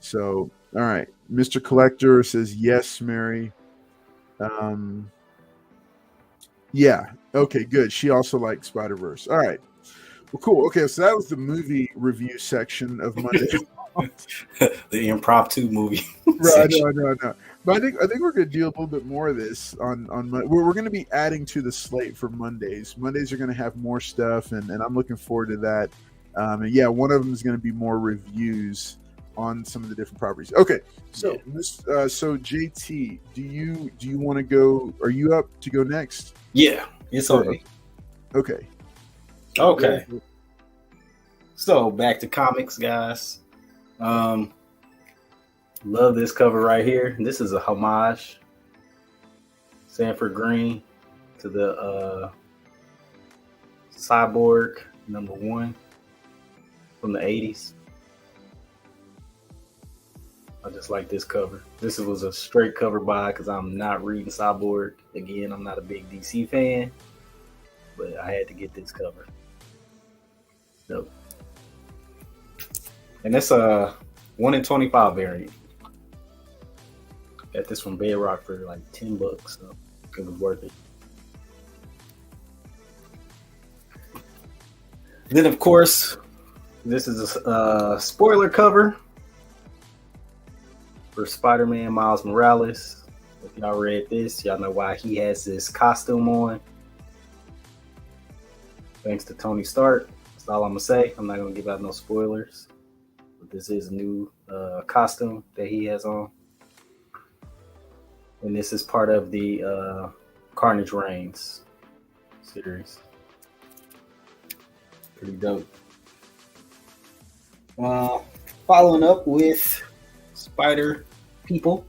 So, all right. Mr. Collector says, yes, Mary. Yeah. Okay, good. She also likes Spider-Verse. All right. Well, cool. Okay, so that was the movie review section of Monday. The impromptu movie. Right, no. But I think we're going to do a little bit more of this on we're going to be adding to the slate for Mondays. Mondays are going to have more stuff, and I'm looking forward to that. And yeah, one of them is going to be more reviews on some of the different properties. Okay, so so JT, do you want to go? Are you up to go next? Yeah, it's okay. Okay. So back to comics, guys. Love this cover right here. This is a homage, Sanford Green, to the Cyborg #1 from the 80s. I just like this cover. This was a straight cover buy because I'm not reading Cyborg. Again, I'm not a big DC fan, but I had to get this cover. So, and it's a 1 in 25 variant. Got this from Bedrock for like $10, so it was worth it. Then, of course, this is a spoiler cover for Spider-Man Miles Morales. If y'all read this, y'all know why he has this costume on. Thanks to Tony Stark. That's all I'm going to say. I'm not going to give out no spoilers. But this is a new costume that he has on. And this is part of the Carnage Reigns series. Pretty dope. Following up with Spider People.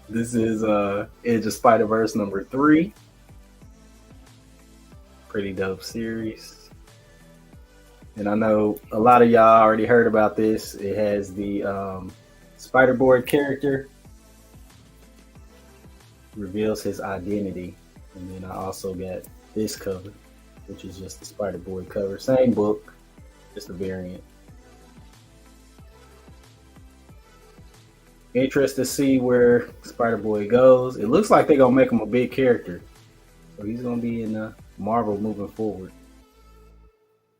This is Edge of Spider-Verse #3. Pretty dope series. And I know a lot of y'all already heard about this. It has the Spider-Boy character. Reveals his identity. And then I also got this cover, which is just the Spider-Boy cover. Same book, just a variant. Interested to see where Spider-Boy goes. It looks like they're going to make him a big character. So he's going to be in Marvel moving forward.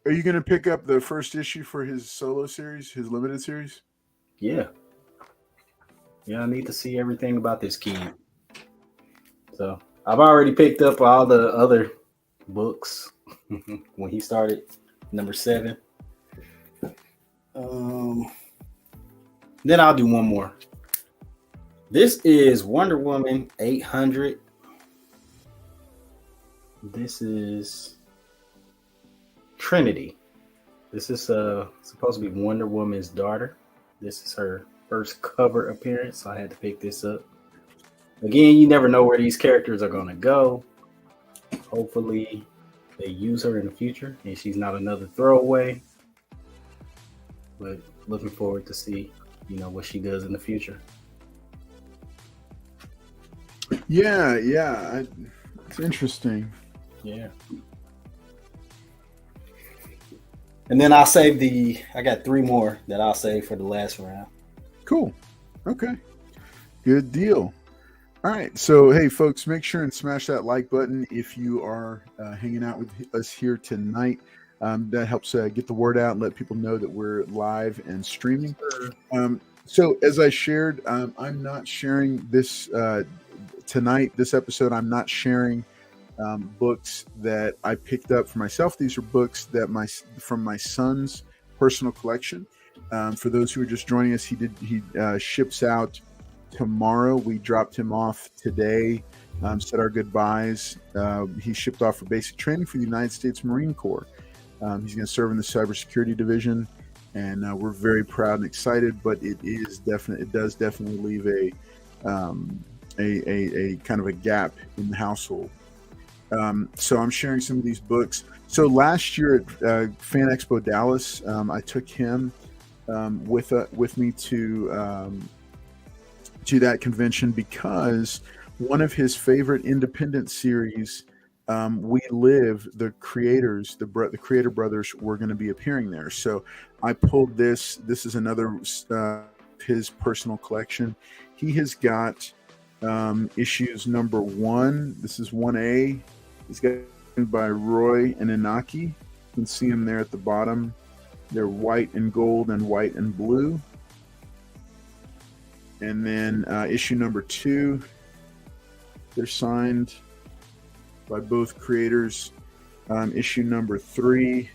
Are you going to pick up the first issue for his solo series, his limited series? Yeah. Yeah, I need to see everything about this kid. So I've already picked up all the other books when he started #7. Then I'll do one more. This is Wonder Woman 800. This is Trinity. This is supposed to be Wonder Woman's daughter. This is her first cover appearance, so I had to pick this up. Again, you never know where these characters are going to go. Hopefully, they use her in the future and she's not another throwaway. But looking forward to see, what she does in the future. Yeah, it's interesting. Yeah. And then I'll save I got 3 more that I'll save for the last round. Cool. Okay. Good deal. All right. So, hey, folks, make sure and smash that like button if you are hanging out with us here tonight. That helps get the word out and let people know that we're live and streaming. So, as I shared, I'm not sharing this tonight, this episode. I'm not sharing books that I picked up for myself. These are books that from my son's personal collection. For those who are just joining us, he ships out tomorrow. We dropped him off today, said our goodbyes. He shipped off for basic training for the United States Marine Corps. He's going to serve in the cybersecurity division, and we're very proud and excited. But it does definitely leave a kind of a gap in the household. So I'm sharing some of these books. So last year at Fan Expo Dallas, I took him with me to that convention because one of his favorite independent series, We Live, the creators, the Creator Brothers, were going to be appearing there. So I pulled this. This is another his personal collection. He has got issues #1. This is 1A. He's got by Roy and Inaki. can see them there at the bottom. They're white and gold and white and blue. And then issue number 2, they're signed by both creators. Issue number 3,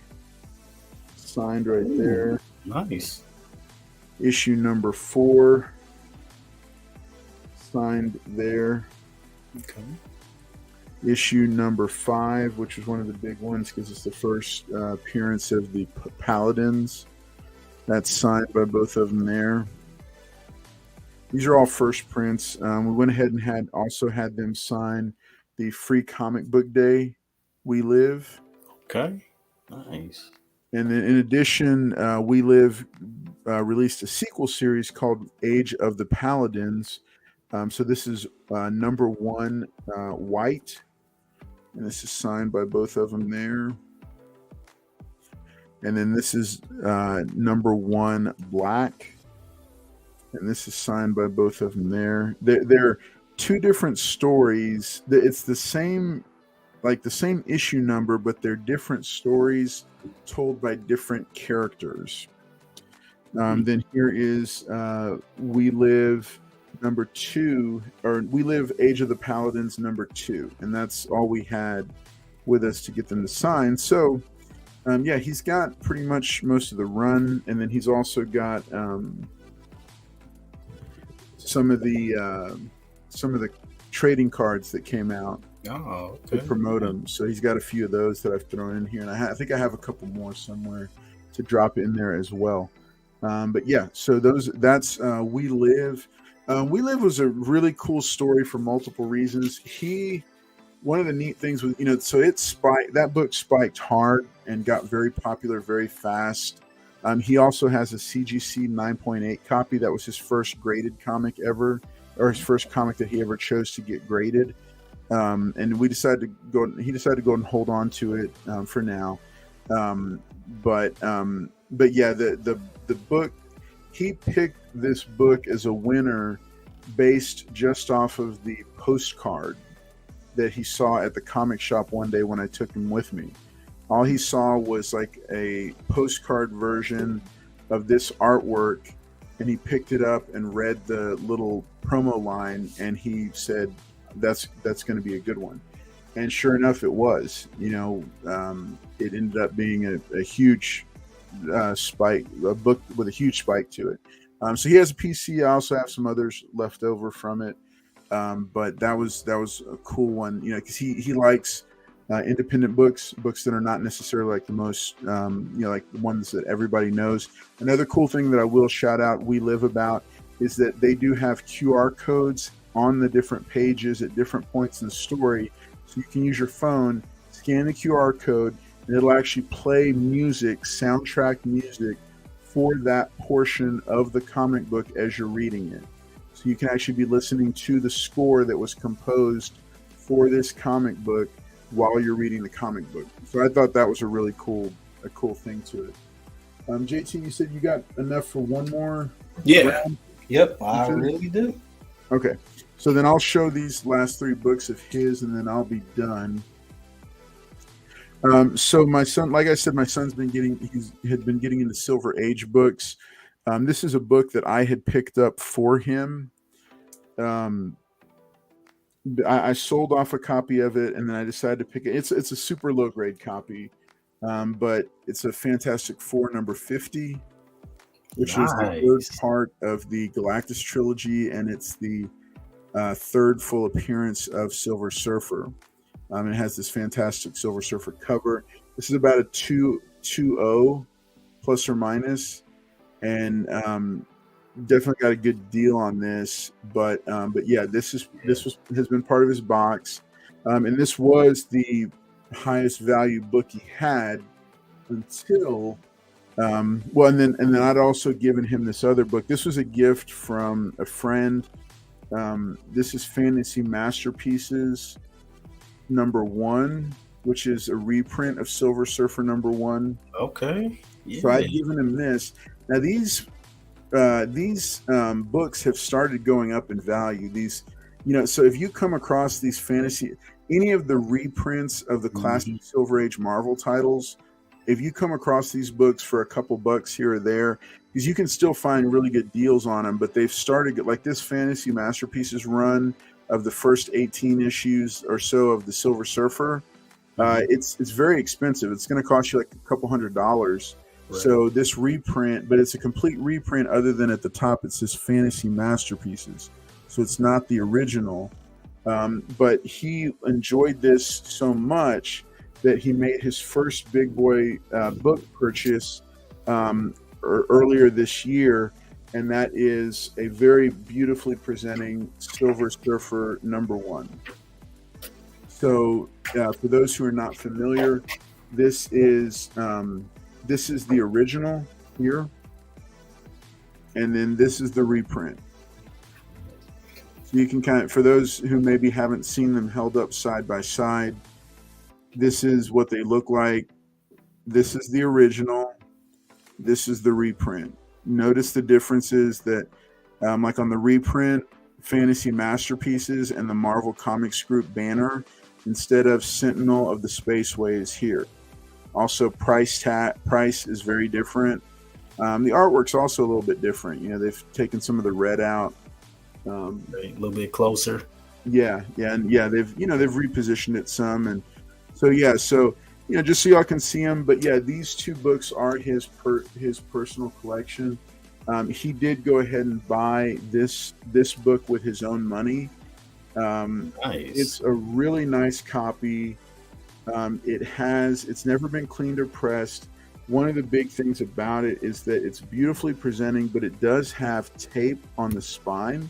signed right there. Nice. Issue number 4, signed there. Okay. Issue number 5, which is one of the big ones because it's the first appearance of the Paladins. That's signed by both of them there. These are all first prints. We went ahead and also had them sign the Free Comic Book Day We Live. Okay. Nice. And then in addition, We Live released a sequel series called Age of the Paladins. So this is number 1 white. And this is signed by both of them there. And then this is number 1 black. And this is signed by both of them there. They're 2 different stories. It's the same issue number, but they're different stories told by different characters. Then here is We Live number 2, or We Live Age of the Paladins number 2. And that's all we had with us to get them to sign. So, he's got pretty much most of the run. And then he's also got some of the trading cards that came out to promote them. So he's got a few of those that I've thrown in here, and I think I have a couple more somewhere to drop in there as well. But yeah, so that's We Live. We Live was a really cool story for multiple reasons. One of the neat things was, so that book spiked hard and got very popular very fast. He also has a CGC 9.8 copy. That was his first graded comic ever, or his first comic that he ever chose to get graded. And he decided to go and hold on to it for now. But yeah, the book, he picked this book as a winner based just off of the postcard that he saw at the comic shop one day when I took him with me. All he saw was like a postcard version of this artwork, and he picked it up and read the little promo line, and he said, that's going to be a good one. And sure enough, it was. It ended up being a huge spike, a book with a huge spike to it. So he has a PC. I also have some others left over from it, but that was a cool one. Because he likes independent books that are not necessarily like the most, like the ones that everybody knows. Another cool thing that I will shout out We Live about is that they do have QR codes on the different pages at different points in the story. So you can use your phone, scan the QR code, and it'll actually play music, soundtrack music for that portion of the comic book as you're reading it. So you can actually be listening to the score that was composed for this comic book while you're reading the comic book. So I thought that was a really cool thing to it. JT, you said you got enough for one more? Yeah. round? Yep, I really do. Okay. So then I'll show these last 3 books of his, and then I'll be done. So my son, like I said, my son's had been getting into Silver Age books. This is a book that I had picked up for him. I sold off a copy of it, and then I decided to pick it. It's a super low grade copy, but it's a Fantastic Four number 50, which is the 3rd part of the Galactus trilogy, and it's the 3rd full appearance of Silver Surfer. It has this fantastic Silver Surfer cover. This is about a 2.0 plus or minus, and definitely got a good deal on this. But yeah, this has been part of his box, and this was the highest value book he had until and then I'd also given him this other book. This was a gift from a friend. This is Fantasy Masterpieces number 1, which is a reprint of Silver Surfer number 1. Okay. Yeah. So I've given him this. Now these books have started going up in value. These, so if you come across these any of the reprints of the classic Silver Age Marvel titles, if you come across these books for a couple bucks here or there, because you can still find really good deals on them, but they've started like this Fantasy Masterpieces run of the first 18 issues or so of the Silver Surfer. It's very expensive. It's going to cost you like a couple $100. Right. So this reprint, but it's a complete reprint other than at the top it says Fantasy Masterpieces. So it's not the original. But he enjoyed this so much that he made his first big boy book purchase earlier this year, and that is a very beautifully presenting Silver Surfer #1. So for those who are not familiar, this is the original here, and then this is the reprint. So you can kind of, for those who maybe haven't seen them held up side by side, this is what they look like. This is the original. This is the reprint. Notice the differences that, like on the reprint, Fantasy Masterpieces and the Marvel Comics Group banner, instead of Sentinel of the Spaceways here. Also, price is very different. The artwork's also a little bit different. They've taken some of the red out. A little bit closer. They've repositioned it some, and so just so y'all can see them. But these two books are his personal collection. He did go ahead and buy this book with his own money. Nice. It's a really nice copy. It's never been cleaned or pressed. One of the big things about it is that it's beautifully presenting, but it does have tape on the spine.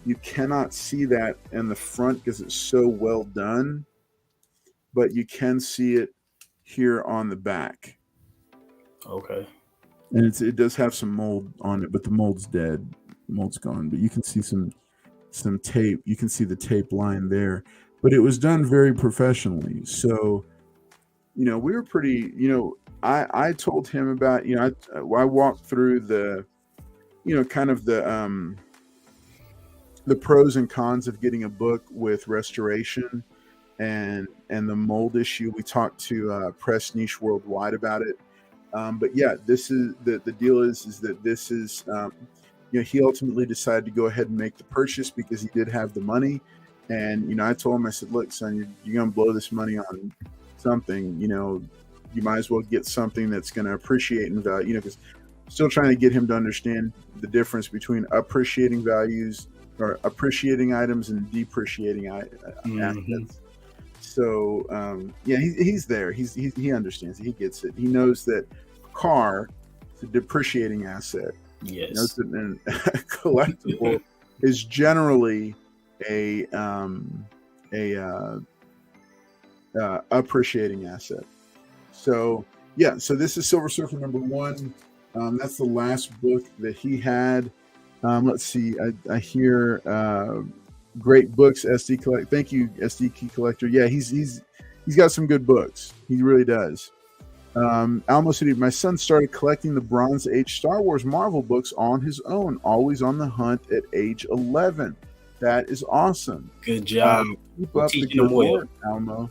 You cannot see that in the front because it's so well done, but you can see it here on the back. Okay. And it does have some mold on it, but the mold's dead. The mold's gone, but you can see some tape. You can see the tape line there, but it was done very professionally. So, we were pretty, I told him about, I walked through the, kind of the pros and cons of getting a book with restoration and the mold issue. We talked to Press Niche Worldwide about it. But this is the deal is that this is, he ultimately decided to go ahead and make the purchase because he did have the money. And, I told him, I said, look, son, you're going to blow this money on something, you might as well get something that's going to appreciate in value, because still trying to get him to understand the difference between appreciating values or appreciating items and depreciating assets. So, he's there. He understands it. He gets it. He knows that car is a depreciating asset. Yes. He knows that a collectible is generally a appreciating asset. So this is Silver Surfer #1. That's the last book that he had. Let's see. I hear great books, SD Collector. Thank you, SD Key Collector. Yeah, he's got some good books. He really does. Alamo City. My son started collecting the Bronze Age Star Wars Marvel books on his own, always on the hunt at age 11. That is awesome. Good job. Keep up the good work, Alamo.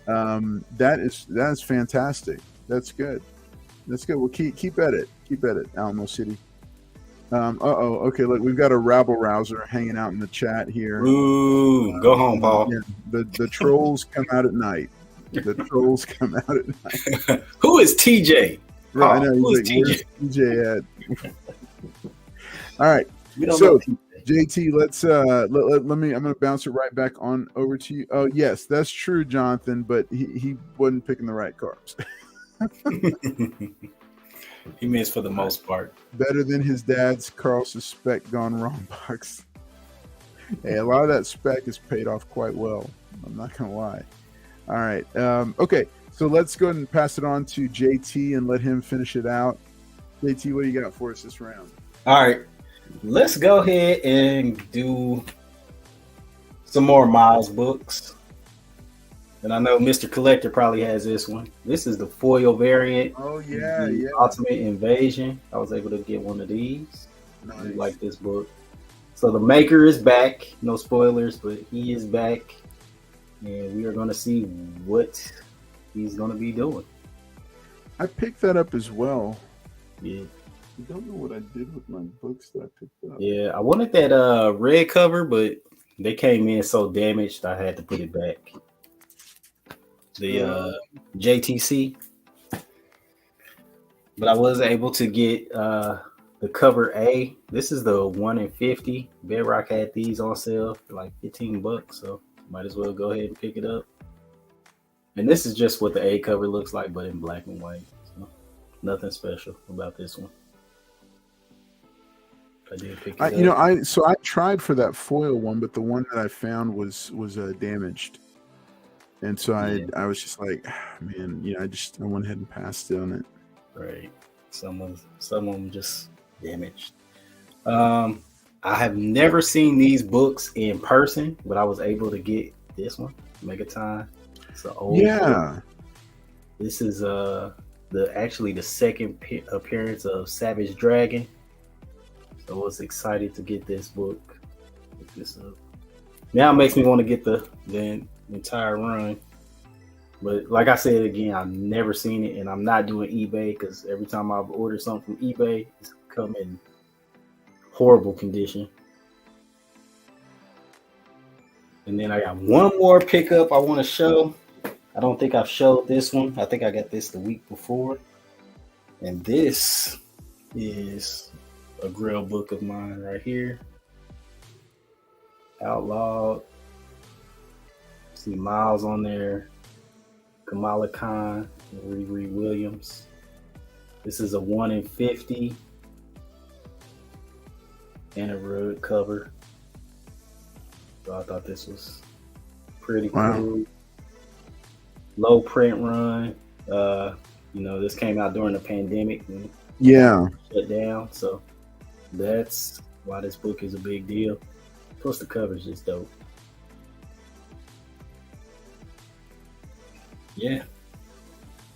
That is fantastic. That's good. Well, keep at it. Keep at it, Alamo City. Okay, look, we've got a rabble rouser hanging out in the chat here. Ooh, go home, Paul. Yeah, the trolls come out at night. The trolls come out at night. Who is TJ? Right, I know. Who is TJ? Where's TJ at? All right. So, JT, let's let me. I'm going to bounce it right back on over to you. Oh, yes, that's true, Jonathan. But he wasn't picking the right carbs. He missed for the most part. Better than his dad's Carlson spec gone wrong box. Hey, a lot of that spec is paid off quite well. I'm not gonna lie. All right. Okay. So let's go ahead and pass it on to JT and let him finish it out. JT, what do you got for us this round? All right. Let's go ahead and do some more Miles books. And I know Mr. Collector probably has this one. This is the foil variant. Oh, yeah. Ultimate Invasion. I was able to get one of these. Nice. I like this book. So the maker is back. No spoilers, but he is back. And we are going to see what he's going to be doing. I picked that up as well. Yeah. I don't know what I did with my books that I picked up. Yeah, I wanted that red cover, but they came in so damaged I had to put it back. The JTC. But I was able to get the cover A. This is the 1 in 50. Bedrock had these on sale for like $15, so might as well go ahead and pick it up. And this is just what the A cover looks like, but in black and white. So nothing special about this one. I did pick it up. I tried for that foil one, but the one that I found was damaged, and so I was just like, man, I went ahead and passed it on it. Right, some of them just damaged. I have never seen these books in person, but I was able to get this one, Megaton. It's an old book. This is the second appearance of Savage Dragon. So I was excited to get this book. Pick this up. Now it makes me want to get the entire run. But like I said again, I've never seen it, and I'm not doing eBay because every time I've ordered something from eBay, it's come in horrible condition. And then I got one more pickup I want to show. I don't think I've showed this one. I think I got this the week before. And this is a Grail book of mine right here. Outlawed. See Miles on there. Kamala Khan and Riri Williams. This is a 1 in 50 and a red cover. So I thought this was pretty cool. Low print run. This came out during the pandemic and shut down. So that's why this book is a big deal. Plus the cover's just dope. Yeah,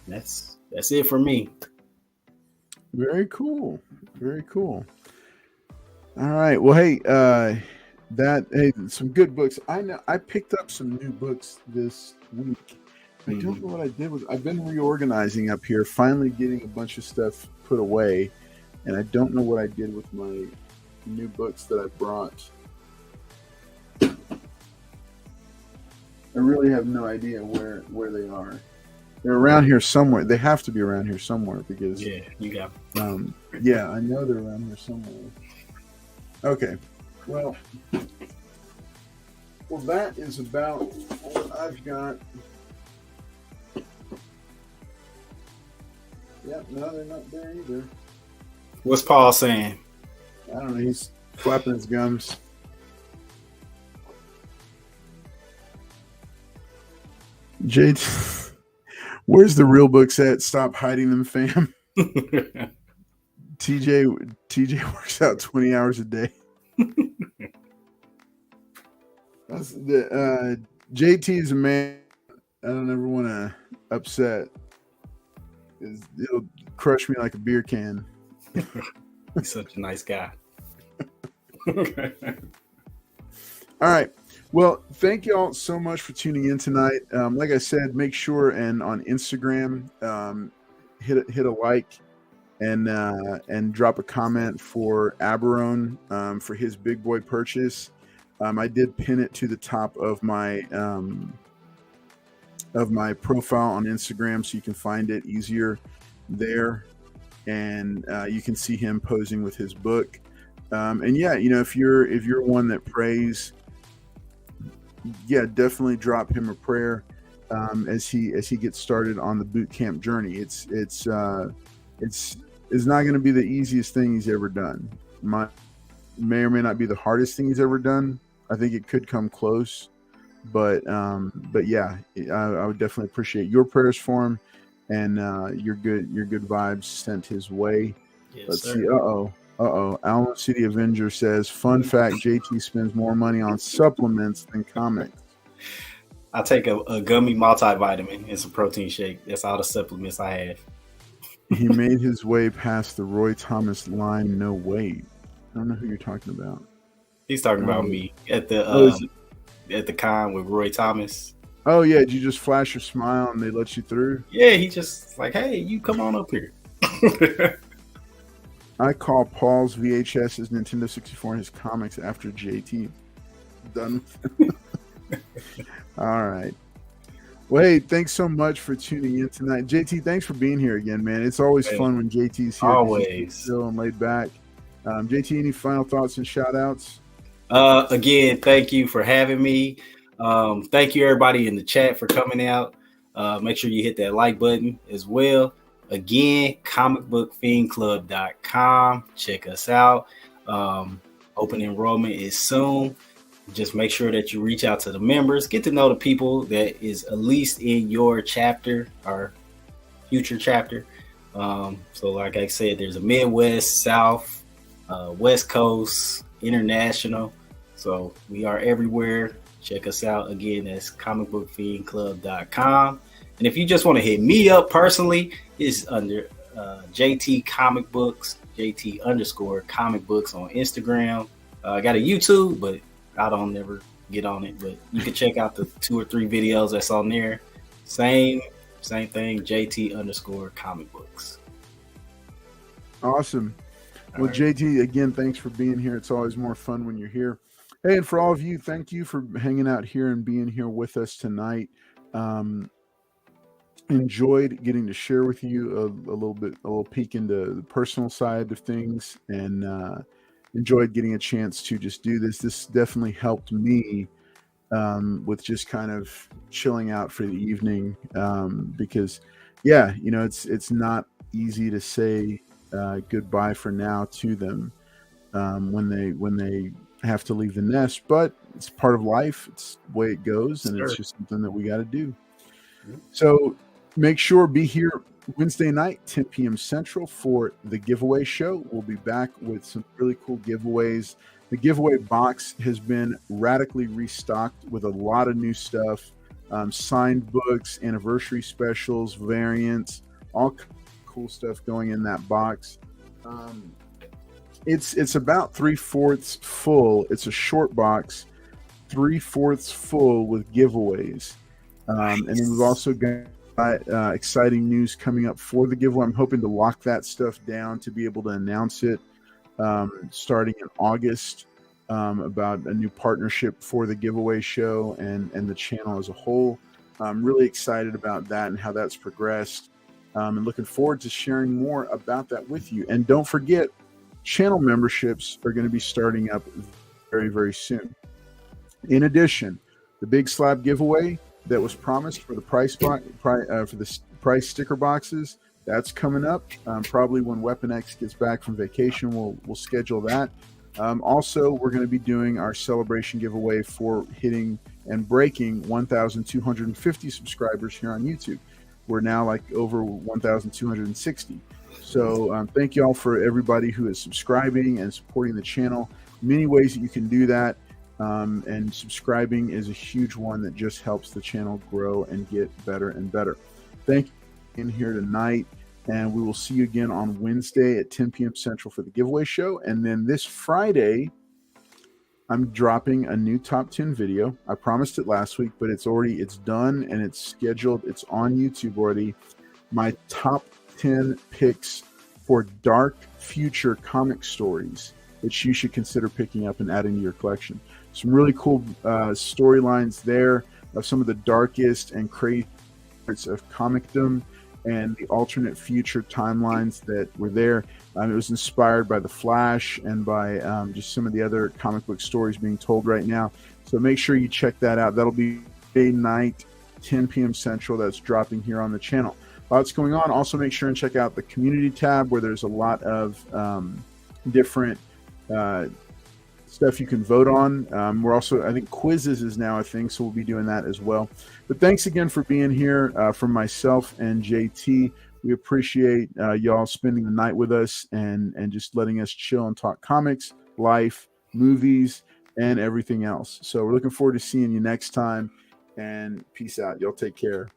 that's it for me. Very cool. Very cool. All right. Well, hey, some good books. I know I picked up some new books this week. I don't know what I did with. I've been reorganizing up here, finally getting a bunch of stuff put away, and I don't know what I did with my new books that I brought. I really have no idea where they are. They're around here somewhere. They have to be around here somewhere because you got. I know they're around here somewhere. Okay, well, that is about what I've got. Yep, no, they're not there either. What's Paul saying? I don't know. He's flapping his gums. Jade, where's the real books at? Stop hiding them, fam. TJ works out 20 hours a day. That's the JT is a man I don't ever want to upset. It'll crush me like a beer can. He's such a nice guy. All right. Well, thank you all so much for tuning in tonight. Like I said, make sure and on Instagram, hit a like and drop a comment for Aberone for his big boy purchase. I did pin it to the top of my profile on Instagram, so you can find it easier there, and you can see him posing with his book. And yeah, if you're one that prays, yeah, definitely drop him a prayer as he gets started on the boot camp journey. It's not going to be the easiest thing he's ever done. May or may not be the hardest thing he's ever done. I think it could come close, but yeah, I would definitely appreciate your prayers for him and your good vibes sent his way. Yes, Let's sir. see. Allen City Avenger says, fun fact, JT spends more money on supplements than comics. I take a gummy multivitamin and some protein shake. That's all the supplements I have. He made his way past the Roy Thomas line. No way. I don't know who you're talking about. He's talking about me at the con with Roy Thomas. Oh yeah, did you just flash your smile and they let you through? Yeah, he just like, hey, you come on up here. I call Paul's VHS his Nintendo 64 and his comics after JT. Done. All right. Well, hey, thanks so much for tuning in tonight. JT, thanks for being here again, man. It's always fun when JT's here. Always. Chill and laid back. JT, any final thoughts and shout outs? Again, thank you for having me. Thank you, everybody in the chat, for coming out. Make sure you hit that like button as well. Again, comicbookfiendclub.com. Check us out. Open enrollment is soon. Just make sure that you reach out to the members, get to know the people that is at least in your chapter or future chapter. So like I said, there's a Midwest, South, West Coast, international. So we are everywhere. Check us out. Again, that's comicbookfiendclub.com. And if you just want to hit me up personally, it's under JT Comic Books, JT_Comic Books on Instagram. I got a YouTube, but I don't never get on it. But you can check out the 2 or 3 videos that's on there. Same thing, JT_Comic Books. Awesome. Well, right. JT, again, thanks for being here. It's always more fun when you're here. Hey, and for all of you, thank you for hanging out here and being here with us tonight. Enjoyed getting to share with you a little peek into the personal side of things, and enjoyed getting a chance to just do this. This definitely helped me with just kind of chilling out for the evening, because, yeah, you know, it's not easy to say goodbye for now to them when they have to leave the nest, but it's part of life. It's the way it goes, and it's just something that we got to do. So make sure be here Wednesday night, 10 p.m. Central, for the giveaway show. We'll be back with some really cool giveaways. The giveaway box has been radically restocked with a lot of new stuff, signed books, anniversary specials, variants, all cool stuff going in that box. It's about 3/4 full. It's a short box, 3/4 full with giveaways. And then we've also got exciting news coming up for the giveaway. I'm hoping to lock that stuff down to be able to announce it starting in August, about a new partnership for the giveaway show and the channel as a whole. I'm really excited about that and how that's progressed, and looking forward to sharing more about that with you. And don't forget, channel memberships are going to be starting up very, very soon. In addition, the Big Slab giveaway that was promised for the price sticker boxes, that's coming up. Probably when Weapon X gets back from vacation, we'll schedule that. Also, we're going to be doing our celebration giveaway for hitting and breaking 1,250 subscribers here on YouTube. We're now like over 1,260. So thank you all for everybody who is subscribing and supporting the channel. Many ways that you can do that. And subscribing is a huge one that just helps the channel grow and get better and better. Thank you for being here tonight, and we will see you again on Wednesday at 10 p.m. Central for the giveaway show. And then this Friday, I'm dropping a new top 10 video. I promised it last week, but it's done and it's scheduled. It's on YouTube already. My top 10 picks for dark future comic stories that you should consider picking up and adding to your collection. Some really cool storylines there of some of the darkest and crazy parts of comicdom and the alternate future timelines that were there. It was inspired by The Flash and by just some of the other comic book stories being told right now. So make sure you check that out. That'll be Friday night, 10 p.m. Central. That's dropping here on the channel. Lots going on. Also, make sure and check out the community tab where there's a lot of different stuff you can vote on. We're also, I think quizzes is now a thing, so we'll be doing that as well. But thanks again for being here from myself and JT. We appreciate y'all spending the night with us and just letting us chill and talk comics, life, movies, and everything else. So we're looking forward to seeing you next time, and peace out. Y'all take care.